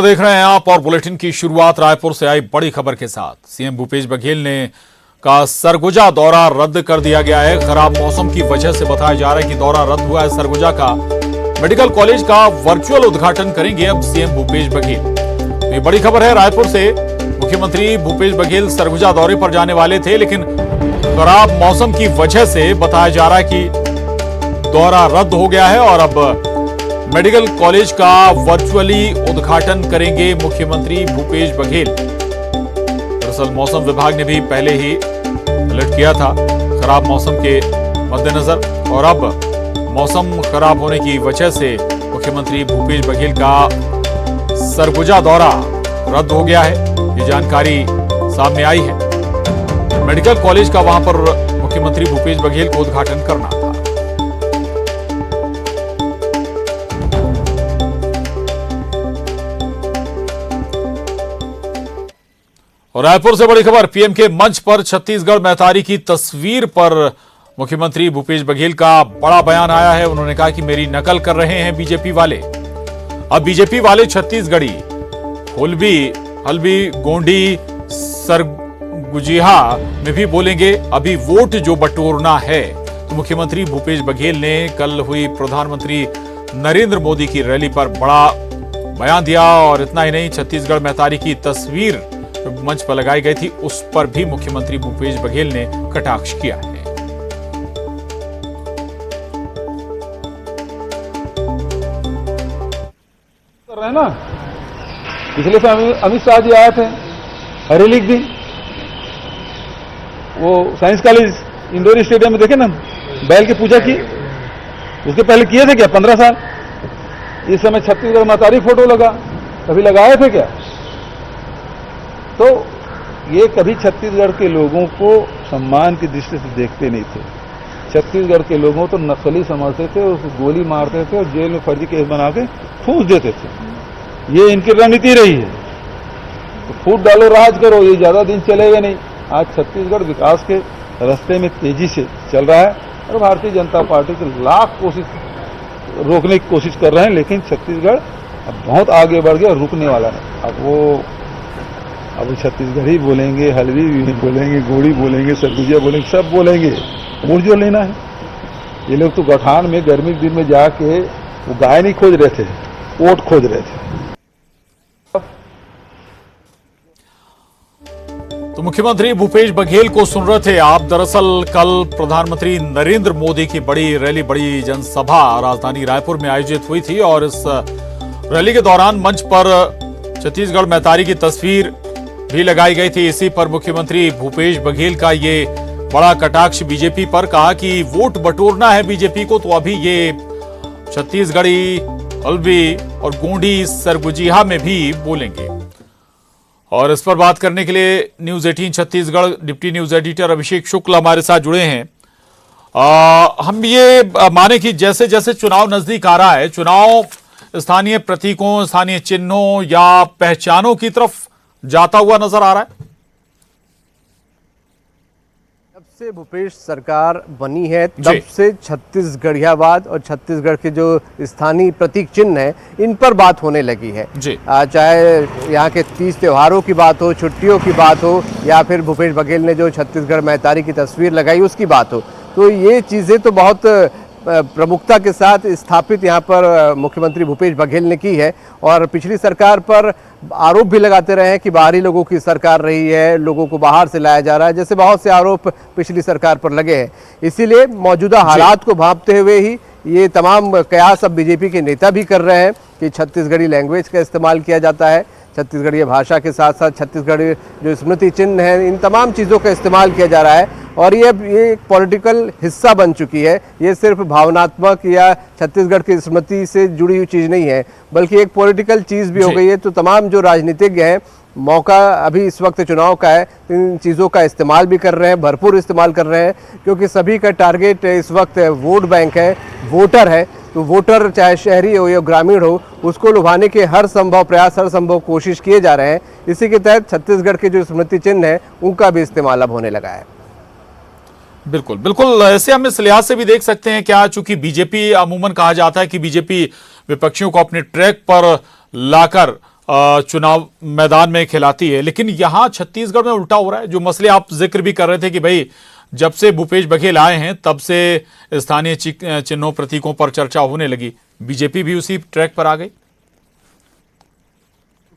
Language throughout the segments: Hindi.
देख रहे हैं आप और बुलेटिन की शुरुआत रायपुर से आई बड़ी खबर के साथ। सीएम भूपेश बघेल ने का सरगुजा दौरा रद्द कर दिया गया है। खराब मौसम की वजह से बताया जा रहा है कि दौरा रद्द हुआ है। सरगुजा का मेडिकल कॉलेज का वर्चुअल उद्घाटन करेंगे अब सीएम भूपेश बघेल। ये बड़ी खबर है रायपुर से। मुख्यमंत्री भूपेश बघेल सरगुजा दौरे पर जाने वाले थे, लेकिन खराब मौसम की वजह से बताया जा रहा है कि दौरा रद्द हो गया है और अब मेडिकल कॉलेज का वर्चुअली उद्घाटन करेंगे मुख्यमंत्री भूपेश बघेल। दरअसल मौसम विभाग ने भी पहले ही अलर्ट किया था खराब मौसम के मद्देनजर, और अब मौसम खराब होने की वजह से मुख्यमंत्री भूपेश बघेल का सरगुजा दौरा रद्द हो गया है। ये जानकारी सामने आई है। मेडिकल कॉलेज का वहां पर मुख्यमंत्री भूपेश बघेल को उद्घाटन करना था। और रायपुर से बड़ी खबर, पीएम के मंच पर छत्तीसगढ़ में अतारी की तस्वीर पर मुख्यमंत्री भूपेश बघेल का बड़ा बयान आया है। उन्होंने कहा कि मेरी नकल कर रहे हैं बीजेपी वाले। अब बीजेपी वाले छत्तीसगढ़ी हल्बी, गोंडी, सरगुजिहा में भी बोलेंगे अभी वोट जो बटोरना है। तो मुख्यमंत्री भूपेश बघेल ने कल हुई प्रधानमंत्री नरेंद्र मोदी की रैली पर बड़ा बयान दिया। और इतना ही नहीं, छत्तीसगढ़ में अतारी की तस्वीर मंच पर लगाई गई थी, उस पर भी मुख्यमंत्री भूपेश बघेल ने कटाक्ष किया है। कर रहे हैं ना, पिछले साल अमित शाह जी आए थे, हरेली दिन वो साइंस कॉलेज इंडोर स्टेडियम में देखे ना, बैल की पूजा की। उसके पहले किए थे क्या 15 साल? इस समय छत्तीसगढ़ में अतारी फोटो लगा, कभी लगाए थे क्या? तो ये कभी छत्तीसगढ़ के लोगों को सम्मान की दृष्टि से देखते नहीं थे। छत्तीसगढ़ के लोगों तो नक्सली समझते थे, उस गोली मारते थे और जेल में फर्जी केस बना के ठूस देते थे। ये इनकी रणनीति रही है। तो फूट डालो, राज करो, ये ज्यादा दिन चलेगा नहीं। आज छत्तीसगढ़ विकास के रास्ते में तेजी से चल रहा है और भारतीय जनता पार्टी के लाख कोशिश रोकने की कोशिश कर रहे हैं, लेकिन छत्तीसगढ़ अब बहुत आगे बढ़ गया, रुकने वाला नहीं। अब छत्तीसगढ़ी बोलेंगे, हल्बी भी बोलेंगे, गोड़ी बोलेंगे, सरगुजिया बोलेंगे, सब बोलेंगे। वोट जो लेना है, ये लोग तो गठान में गर्मी के दिन में जाके वो गाय नहीं खोज रहे थे, वोट खोज रहे थे। तो मुख्यमंत्री भूपेश बघेल को सुन रहे थे आप। दरअसल कल प्रधानमंत्री नरेंद्र मोदी की बड़ी जनसभा राजधानी रायपुर में आयोजित हुई थी और इस रैली के दौरान मंच पर छत्तीसगढ़ में अतारी की तस्वीर भी लगाई गई थी। इसी पर मुख्यमंत्री भूपेश बघेल का ये बड़ा कटाक्ष बीजेपी पर, कहा कि वोट बटोरना है बीजेपी को, तो अभी ये छत्तीसगढ़ी, हल्बी और गोंडी, सरगुजिहा में भी बोलेंगे। और इस पर बात करने के लिए News 18 Chhattisgarh deputy news editor Abhishek Shukla हमारे साथ जुड़े हैं। हम ये माने कि जैसे जैसे चुनाव नजदीक आ रहा है, चुनाव स्थानीय प्रतीकों, स्थानीय चिन्हों या पहचानों की तरफ जाता हुआ नजर आ रहा है। जब से भूपेश सरकार बनी है तब से छत्तीसगढ़ियावाद और छत्तीसगढ़ के जो स्थानीय प्रतीक चिन्ह हैं, इन पर बात होने लगी है। चाहे यहाँ के 30 त्योहारों की बात हो, छुट्टियों की बात हो, या फिर भूपेश बघेल ने जो छत्तीसगढ़ में अतारी की तस्वीर लगाई उसकी बात हो, तो ये चीज़ें तो बहुत प्रमुखता के साथ स्थापित यहाँ पर मुख्यमंत्री भूपेश बघेल ने की है। और पिछली सरकार पर आरोप भी लगाते रहे हैं कि बाहरी लोगों की सरकार रही है, लोगों को बाहर से लाया जा रहा है, जैसे बहुत से आरोप पिछली सरकार पर लगे हैं। इसीलिए मौजूदा हालात को भांपते हुए ही ये तमाम कयास अब बीजेपी के नेता भी कर रहे हैं कि छत्तीसगढ़ी लैंग्वेज का इस्तेमाल किया जाता है, छत्तीसगढ़ी भाषा के साथ साथ छत्तीसगढ़ी जो स्मृति चिन्ह है, इन तमाम चीज़ों का इस्तेमाल किया जा रहा है। और ये एक पॉलिटिकल हिस्सा बन चुकी है। ये सिर्फ भावनात्मक या छत्तीसगढ़ की स्मृति से जुड़ी हुई चीज़ नहीं है, बल्कि एक पॉलिटिकल चीज़ भी हो गई है। तो तमाम जो राजनीतिज्ञ हैं, मौका अभी इस वक्त चुनाव का है, इन चीज़ों का इस्तेमाल भी कर रहे हैं, भरपूर इस्तेमाल कर रहे हैं, क्योंकि सभी का टारगेट इस वक्त वोट बैंक है, वोटर है। तो वोटर चाहे शहरी हो या ग्रामीण हो, उसको लुभाने के हर संभव प्रयास, हर संभव कोशिश किए जा रहे हैं। इसी के तहत छत्तीसगढ़ के जो स्मृति चिन्ह है, उनका भी इस्तेमाल अब होने लगा है। बिल्कुल बिल्कुल, ऐसे हम इस लिहाज से भी देख सकते हैं क्या, चूंकि बीजेपी अमूमन कहा जाता है कि बीजेपी विपक्षियों को अपने ट्रैक पर लाकर चुनाव मैदान में खिलाती है, लेकिन यहां छत्तीसगढ़ में उल्टा हो रहा है। जो मसले आप जिक्र भी कर रहे थे कि भाई जब से भूपेश बघेल आए हैं तब से स्थानीय चिन्हों प्रतीकों पर चर्चा होने लगी, बीजेपी भी उसी ट्रैक पर आ गई।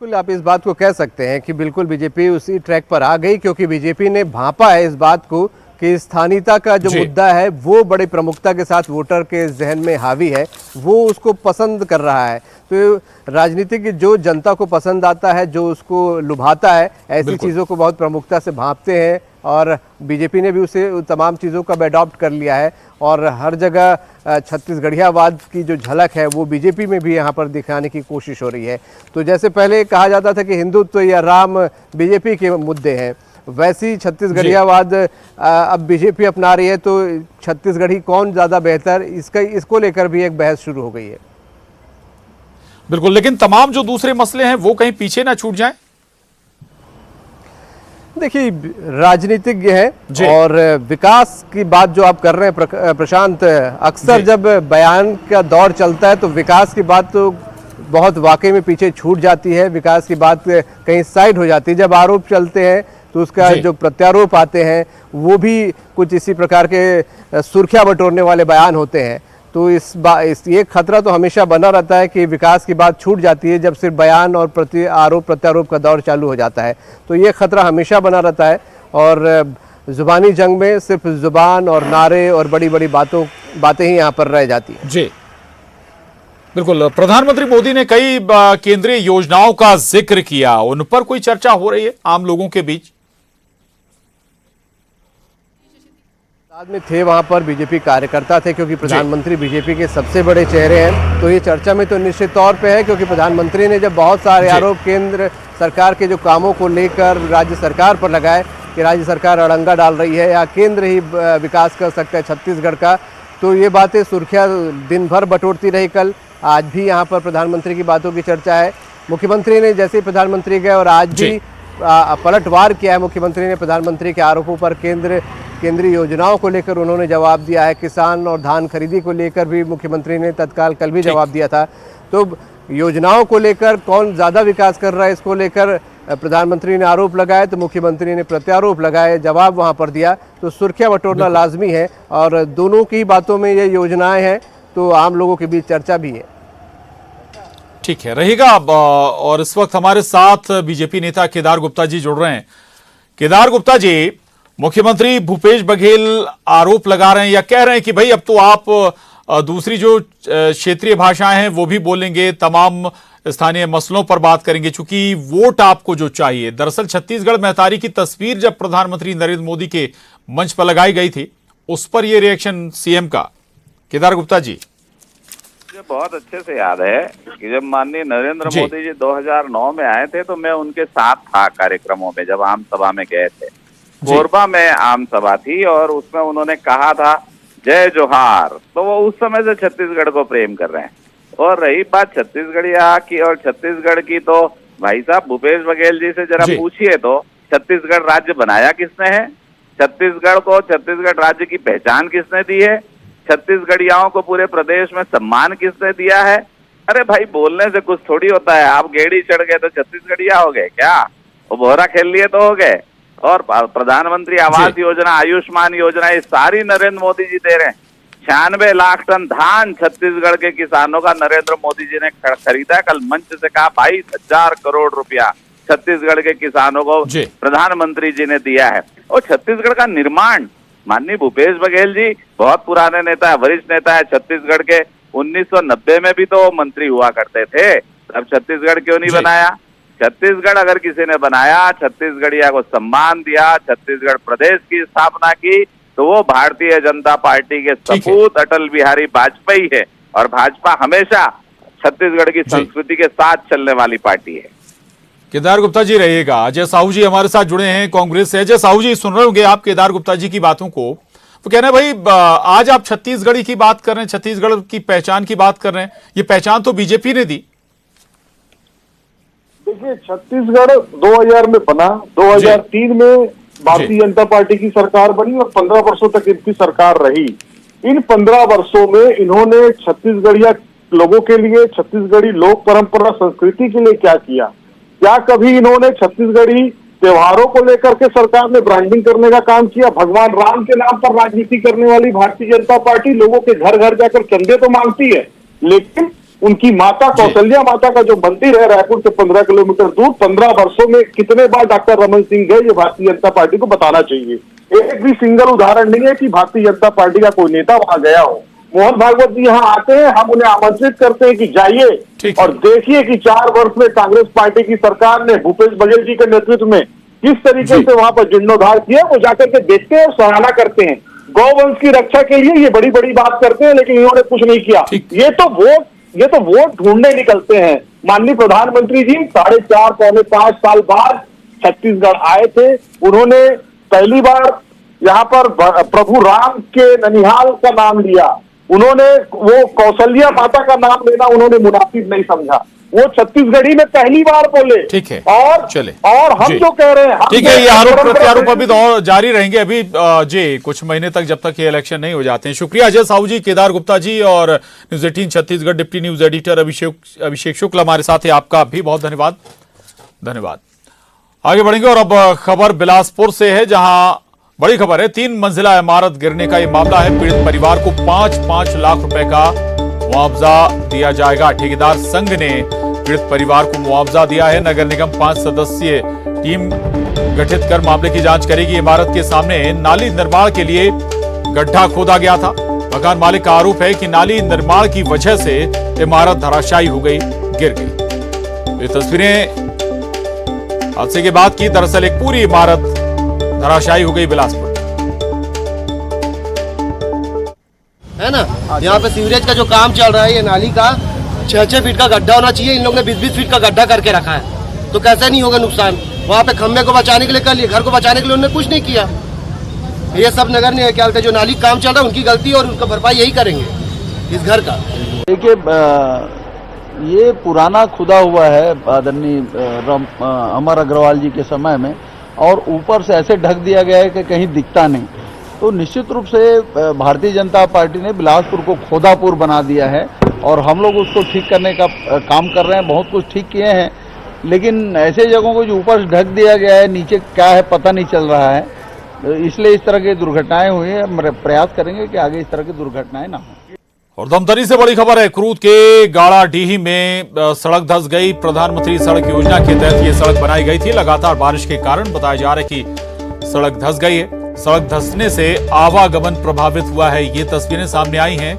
बिल्कुल आप इस बात को कह सकते हैं कि बिल्कुल बीजेपी उसी ट्रैक पर आ गई, क्योंकि बीजेपी ने भांपा है इस बात को कि स्थानीयता का जो मुद्दा है वो बड़ी प्रमुखता के साथ वोटर के जहन में हावी है, वो उसको पसंद कर रहा है। तो राजनीति की जो जनता को पसंद आता है, जो उसको लुभाता है, ऐसी चीज़ों को बहुत प्रमुखता से भांपते हैं और बीजेपी ने भी उसे तमाम चीज़ों का अडॉप्ट कर लिया है। और हर जगह छत्तीसगढ़ियावाद की जो झलक है वो बीजेपी में भी यहाँ पर दिखाने की कोशिश हो रही है। तो जैसे पहले कहा जाता था कि हिंदुत्व या राम बीजेपी के मुद्दे हैं, वैसी छत्तीसगढ़ियावाद अब बीजेपी अपना रही है। तो छत्तीसगढ़ी कौन ज़्यादा बेहतर, इसको लेकर भी एक बहस शुरू हो गई है। बिल्कुल, लेकिन तमाम जो दूसरे मसले हैं वो कहीं पीछे ना छूट जाएं। देखिए राजनीतिज्ञ है और विकास की बात जो आप कर रहे हैं प्रशांत, अक्सर जब बयान का दौर चलता है तो विकास की बात तो बहुत वाकई में पीछे छूट जाती है, विकास की बात कहीं साइड हो जाती है। जब आरोप चलते हैं तो उसका जो प्रत्यारोप आते हैं वो भी कुछ इसी प्रकार के सुर्खियां बटोरने वाले बयान होते हैं। तो ये खतरा तो हमेशा बना रहता है कि विकास की बात छूट जाती है जब सिर्फ बयान और आरोप प्रत्यारोप का दौर चालू हो जाता है। तो ये खतरा हमेशा बना रहता है और जुबानी जंग में सिर्फ जुबान और नारे और बड़ी बड़ी बातें ही यहाँ पर रह जाती हैं। जी बिल्कुल, प्रधानमंत्री मोदी ने कई केंद्रीय योजनाओं का जिक्र किया, उन पर कोई चर्चा हो रही है आम लोगों के बीच? बाद में थे वहाँ पर बीजेपी कार्यकर्ता थे, क्योंकि प्रधानमंत्री बीजेपी के सबसे बड़े चेहरे हैं। तो ये चर्चा में तो निश्चित तौर पे है, क्योंकि प्रधानमंत्री ने जब बहुत सारे आरोप केंद्र सरकार के जो कामों को लेकर राज्य सरकार पर लगाए कि राज्य सरकार अड़ंगा डाल रही है या केंद्र ही विकास कर सकता है छत्तीसगढ़ का, तो ये बातें सुर्खियाँ दिन भर बटोरती रही। कल आज भी यहाँ पर प्रधानमंत्री की बातों की चर्चा है। मुख्यमंत्री ने जैसे ही प्रधानमंत्री गए और आज भी पलटवार किया है मुख्यमंत्री ने प्रधानमंत्री के आरोपों पर। केंद्रीय योजनाओं को लेकर उन्होंने जवाब दिया है। किसान और धान खरीदी को लेकर भी मुख्यमंत्री ने तत्काल कल भी जवाब दिया था। तो योजनाओं को लेकर कौन ज़्यादा विकास कर रहा है, इसको लेकर प्रधानमंत्री ने आरोप लगाए तो मुख्यमंत्री ने प्रत्यारोप लगाए, जवाब वहाँ पर दिया। तो सुर्खियाँ बटोरना लाजमी है और दोनों की बातों में ये योजनाएं हैं तो आम लोगों के बीच चर्चा भी है। ठीक है, रहेगा। और इस वक्त हमारे साथ बीजेपी नेता केदार गुप्ता जी जुड़ रहे हैं। केदार गुप्ता जी, मुख्यमंत्री भूपेश बघेल आरोप लगा रहे हैं या कह रहे हैं कि भाई अब तो आप दूसरी जो क्षेत्रीय भाषाएं हैं वो भी बोलेंगे, तमाम स्थानीय मसलों पर बात करेंगे, चूंकि वोट आपको जो चाहिए। दरअसल छत्तीसगढ़ महतारी की तस्वीर जब प्रधानमंत्री नरेंद्र मोदी के मंच पर लगाई गई थी, उस पर यह रिएक्शन सीएम का। केदार गुप्ता जी, मुझे बहुत अच्छे से याद है कि जब माननीय नरेंद्र मोदी जी 2009 में आए थे तो मैं उनके साथ था कार्यक्रमों में, जब आम सभा में गए थे। कोरबा में आम सभा थी और उसमें उन्होंने कहा था जय जोहार, तो वो उस समय से छत्तीसगढ़ को प्रेम कर रहे हैं। और रही बात छत्तीसगढ़िया की और छत्तीसगढ़ की, तो भाई साहब भूपेश बघेल जी से जरा पूछिए तो छत्तीसगढ़ राज्य बनाया किसने है, छत्तीसगढ़ को छत्तीसगढ़ राज्य की पहचान किसने दी है, छत्तीसगढ़ियाओं को पूरे प्रदेश में सम्मान किसने दिया है। अरे भाई बोलने से कुछ थोड़ी होता है। आप गेड़ी चढ़ गए तो छत्तीसगढ़िया हो गए क्या, वो बोहरा खेल लिए तो हो गए। और प्रधानमंत्री आवास योजना, आयुष्मान योजना, ये सारी नरेंद्र मोदी जी दे रहे हैं। 96 लाख टन धान छत्तीसगढ़ के किसानों का नरेंद्र मोदी जी ने खरीदा। कल मंच से कहा 22,000 करोड़ रुपया छत्तीसगढ़ के किसानों को प्रधानमंत्री जी ने दिया है। और छत्तीसगढ़ का निर्माण माननीय भूपेश बघेल जी बहुत पुराने नेता है, वरिष्ठ नेता है छत्तीसगढ़ के। 1990 में भी तो मंत्री हुआ करते थे, अब छत्तीसगढ़ क्यों नहीं बनाया। छत्तीसगढ़ अगर किसी ने बनाया, छत्तीसगढ़िया को सम्मान दिया, छत्तीसगढ़ प्रदेश की स्थापना की, तो वो भारतीय जनता पार्टी के सपूत अटल बिहारी वाजपेयी है। और भाजपा हमेशा छत्तीसगढ़ की संस्कृति के साथ चलने वाली पार्टी है। केदार गुप्ता जी रहिएगा। अजय साहू जी हमारे साथ जुड़े हैं कांग्रेस से। अजय साहू जी, सुन रहे होंगे आप केदार गुप्ता जी की बातों को। वो कह रहे हैं भाई आज आप छत्तीसगढ़ी की बात कर रहे हैं, छत्तीसगढ़ की पहचान की बात कर रहे हैं, ये पहचान तो बीजेपी ने दी। देखिए छत्तीसगढ़ 2000 में बना, 2003 में भारतीय जनता पार्टी की सरकार बनी और 15 वर्षों तक इनकी सरकार रही। इन 15 वर्षों में इन्होंने छत्तीसगढ़िया लोगों के लिए, छत्तीसगढ़ी लोक परंपरा संस्कृति के लिए क्या किया। क्या कभी इन्होंने छत्तीसगढ़ी त्योहारों को लेकर के सरकार ने ब्रांडिंग करने का काम किया? भगवान राम के नाम पर राजनीति करने वाली भारतीय जनता पार्टी लोगों के घर घर जाकर चंदे तो मांगती है, लेकिन उनकी माता कौशल्या माता का जो मंदिर है रायपुर से 15 किलोमीटर दूर, 15 वर्षों में कितने बार डॉक्टर रमन सिंह गए, ये भारतीय जनता पार्टी को बताना चाहिए। एक भी सिंगल उदाहरण नहीं है कि भारतीय जनता पार्टी का कोई नेता वहां गया हो। मोहन भागवत जी यहाँ आते हैं, हम उन्हें आमंत्रित करते हैं कि जाइए और देखिए कि 4 वर्ष में कांग्रेस पार्टी की सरकार ने भूपेश बघेल जी के नेतृत्व में किस तरीके से वहां पर जीर्णोद्धार किया, वो जाकर के देखते हैं और सराहना करते हैं। गौवंश की रक्षा के लिए ये बड़ी बड़ी बात करते हैं, लेकिन इन्होंने कुछ नहीं किया। ये तो वोट ढूंढने निकलते हैं। माननीय प्रधानमंत्री जी 4.5 पौने 5 साल बाद छत्तीसगढ़ आए थे। उन्होंने पहली बार यहाँ पर प्रभु राम के ननिहाल का नाम लिया। उन्होंने वो कौशल्या माता का नाम लेना उन्होंने मुनासिब नहीं समझा। वो छत्तीसगढ़ी में पहली बार बोले। ठीक है, और चले और हम जो कह रहे हैं, ठीक है, ये आरोप प्रत्यारोप अभी दौर जारी रहेंगे अभी जी कुछ महीने तक, जब तक ये इलेक्शन नहीं हो जाते हैं। शुक्रिया अजय साहू जी, केदार गुप्ता जी और News 18 Chhattisgarh deputy news editor Abhishek Shukla हमारे साथ है। आपका भी बहुत धन्यवाद। आगे बढ़ेंगे और अब खबर बिलासपुर से है, जहां बड़ी खबर है। 3 मंजिला इमारत गिरने का यह मामला है। पीड़ित परिवार को 5-5 लाख रुपए का मुआवजा दिया जाएगा। ठेकेदार संघ ने पीड़ित परिवार को मुआवजा दिया है। नगर निगम 5 सदस्यीय टीम गठित कर मामले की जांच करेगी। इमारत के सामने नाली निर्माण के लिए गड्ढा खोदा गया था। मकान मालिक का आरोप है कि नाली निर्माण की वजह से इमारत धराशायी हो गई, गिर गई। ये तस्वीरें हादसे के बाद की। दरअसल एक पूरी इमारत धराशायी हो गई बिलासपुर, है ना। यहाँ पे सीवरेज का जो काम चल रहा है, ये नाली का 6-6 फीट का गड्ढा होना चाहिए। इन लोगों ने 20-20 फीट का गड्ढा करके रखा है, तो कैसे नहीं होगा नुकसान। वहाँ पे खम्भे को बचाने के लिए कर लिए, घर को बचाने के लिए उन्होंने कुछ नहीं किया। ये सब नगर निगम क्या जो नाली काम चल रहा है उनकी गलती, और उनका भरपाई यही करेंगे इस घर का। देखिए, ये पुराना खुदा हुआ है आदरणीय अमर अग्रवाल जी के समय में, और ऊपर से ऐसे ढक दिया गया है कि कहीं दिखता नहीं। तो निश्चित रूप से भारतीय जनता पार्टी ने बिलासपुर को खोदापुर बना दिया है, और हम लोग उसको ठीक करने का काम कर रहे हैं। बहुत कुछ ठीक किए हैं, लेकिन ऐसे जगहों को जो ऊपर से ढक दिया गया है, नीचे क्या है पता नहीं चल रहा है, इसलिए इस तरह की दुर्घटनाएं हुई हैं। हम प्रयास करेंगे कि आगे इस तरह की दुर्घटनाएं ना हो। और धमतरी से बड़ी खबर है। क्रूद के गाड़ाडीही में सड़क धंस गई। प्रधानमंत्री सड़क योजना के तहत ये सड़क बनाई गई थी। लगातार बारिश के कारण बताया जा रहा है कि सड़क धंस गई है। सड़क धंसने से आवागमन प्रभावित हुआ है। ये तस्वीरें सामने आई हैं।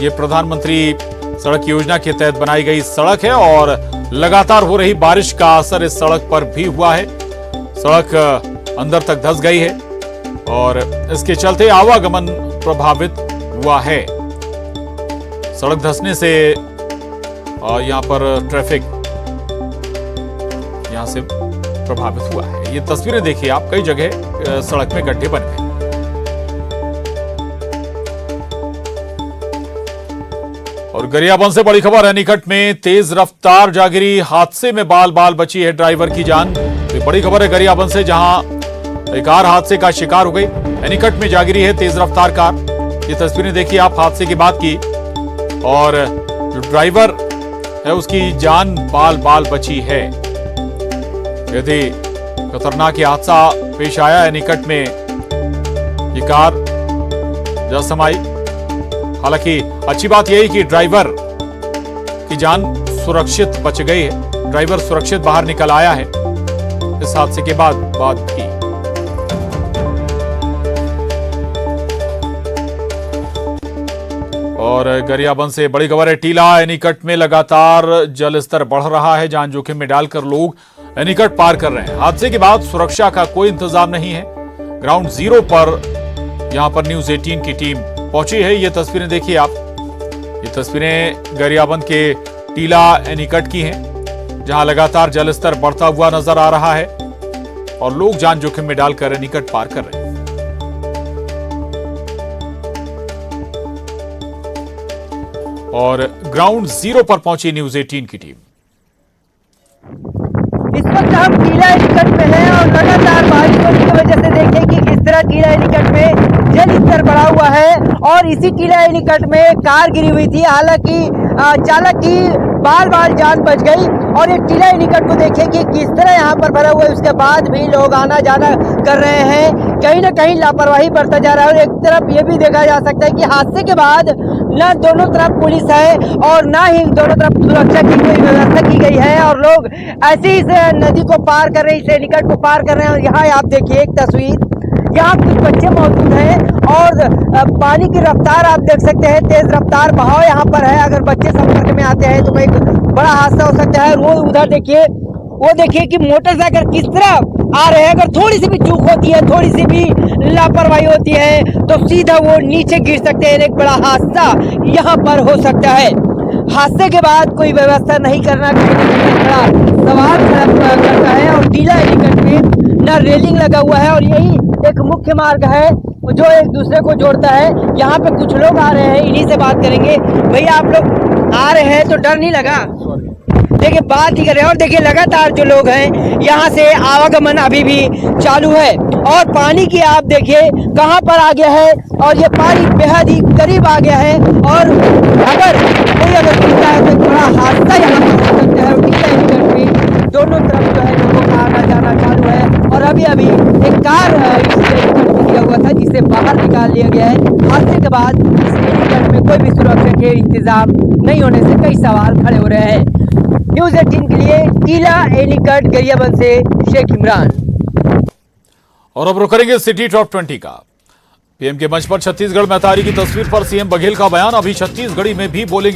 ये प्रधानमंत्री सड़क योजना के तहत बनाई गई सड़क है, और लगातार हो रही बारिश का असर इस सड़क पर भी हुआ है। सड़क अंदर तक धंस गई है, और इसके चलते आवागमन प्रभावित हुआ है। सड़क धंसने से यहां पर ट्रैफिक यहां से प्रभावित हुआ है। ये तस्वीरें देखिए आप, कई जगह सड़क में गड्ढे बन गए। और गरियाबंद से बड़ी खबर है। निकट में तेज रफ्तार जा गिरी। हादसे में बाल बाल बची है ड्राइवर की जान। तो बड़ी खबर है गरियाबंद से, जहां एक कार हादसे का शिकार हो गई। निकट में जा गिरी है तेज रफ्तार कार। ये तस्वीरें देखिए आप हादसे के बाद की, और जो ड्राइवर है उसकी जान बाल बाल बची है। यदि खतरनाक हादसा पेश आया है निकट में, ये कार जा समाई। हालांकि अच्छी बात यही कि ड्राइवर की जान सुरक्षित बच गई है। ड्राइवर सुरक्षित बाहर निकल आया है इस हादसे के बाद भी। और गरियाबंद से बड़ी खबर है। टीला एनीकट में लगातार जल स्तर बढ़ रहा है। जान जोखिम में डालकर लोग एनीकट पार कर रहे हैं। हादसे के बाद सुरक्षा का कोई इंतजाम नहीं है। ग्राउंड जीरो पर यहां पर न्यूज 18 की टीम पहुंची है। ये तस्वीरें देखिए आप। ये तस्वीरें गरियाबंद के टीला एनीकट की हैं, जहां लगातार जल स्तर बढ़ता हुआ नजर आ रहा है, और लोग जान जोखिम में डालकर एनीकट पार कर रहे हैं। और ग्राउंड जीरो पर पहुंची न्यूज 18 की टीम। इस वक्त हम टीला एनीकट में हैं, और लगातार बारिश होने की वजह से देखें कि किस तरह टीला एनीकट में जल स्तर बढ़ा हुआ है। और इसी टीला एनीकट में कार गिरी हुई थी। हालांकि चालक की बाल बाल जान बच गई। और ये टीला एनीकट को देखिए कि किस तरह यहाँ पर भरा हुआ है, उसके बाद भी लोग आना जाना कर रहे हैं। कहीं ना कहीं लापरवाही बरता जा रहा है। और एक तरफ ये भी देखा जा सकता है कि हादसे के बाद न दोनों तरफ पुलिस है और ना ही दोनों तरफ सुरक्षा की कोई व्यवस्था की गई है, और लोग ऐसे इस नदी को पार कर रहे हैं, इस एनीकट को पार कर रहे हैं। और यहाँ आप देखिए एक तस्वीर, यहाँ कुछ बच्चे मौजूद हैं और पानी की रफ्तार आप देख सकते हैं, तेज रफ्तार बहाव यहाँ पर है। अगर बच्चे संपर्क में आते हैं तो एक बड़ा हादसा हो सकता है। वो उधर देखिए, वो देखिए कि मोटरसाइकिल किस तरह आ रहे हैं। अगर थोड़ी सी भी चूक होती है, थोड़ी सी भी लापरवाही होती है तो सीधा वो नीचे गिर सकते हैं। एक बड़ा हादसा यहाँ पर हो सकता है। हादसे के बाद कोई व्यवस्था नहीं करना कहीं ना कहीं बड़ा सवाल खड़ा करता है। और टीला एनीकट में न रेलिंग लगा हुआ है और यही एक मुख्य मार्ग है जो एक दूसरे को जोड़ता है। यहाँ पे कुछ लोग आ रहे हैं, इन्हीं से बात करेंगे। भैया आप लोग आ रहे हैं तो डर नहीं लगा? देखिए बात ही कर रहे हैं। और देखिए लगातार जो लोग हैं यहाँ से आवागमन अभी भी चालू है। और पानी की आप देखिए कहाँ पर आ गया है, और ये पानी बेहद ही करीब आ गया है। और अगर कोई गिरता है तो बड़ा हादसा यहाँ पर हो सकता है। टीला एनीकट में दोनों तरफ जो है लोगों का आना जाना चालू है। और अभी अभी एक कार इस एनीकट में दिया हुआ था जिसे बाहर निकाल लिया गया है। हादसे के बाद इस एनीकट में कोई भी सुरक्षा के इंतजाम नहीं होने से कई सवाल खड़े हो रहे हैं। न्यूज़ 18 के लिए टीला एनीकट गरियाबंद से शेख इमरान। और अब रुक करेंगे सिटी टॉप 20 का। पीएम के मंच पर छत्तीसगढ़ में अतारी की तस्वीर पर सीएम बघेल का बयान। अभी छत्तीसगढ़ी में भी बोलेंगे।